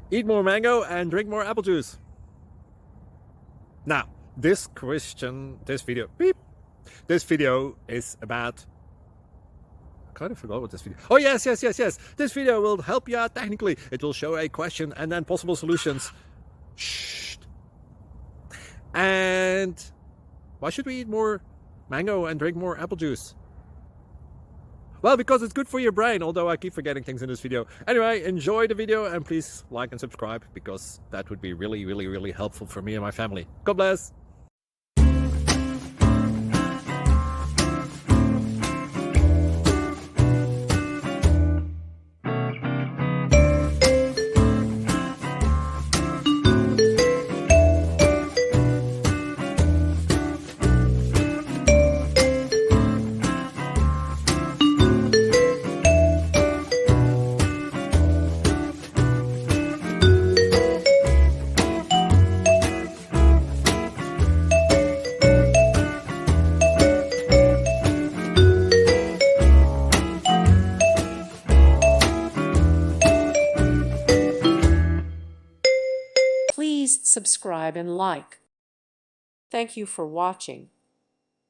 Eat more mango and drink more apple juice. Now, this video is about, I kind of forgot what this video. Oh, yes. This video will help you out technically. It will show a question and then possible solutions. Shh. And why should we eat more mango and drink more apple juice? Well, because it's good for your brain, although I keep forgetting things in this video. Anyway, enjoy the video and please like and subscribe, because that would be really helpful for me and my family. God bless. Please subscribe and like. Thank you for watching.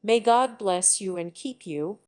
May God bless you and keep you.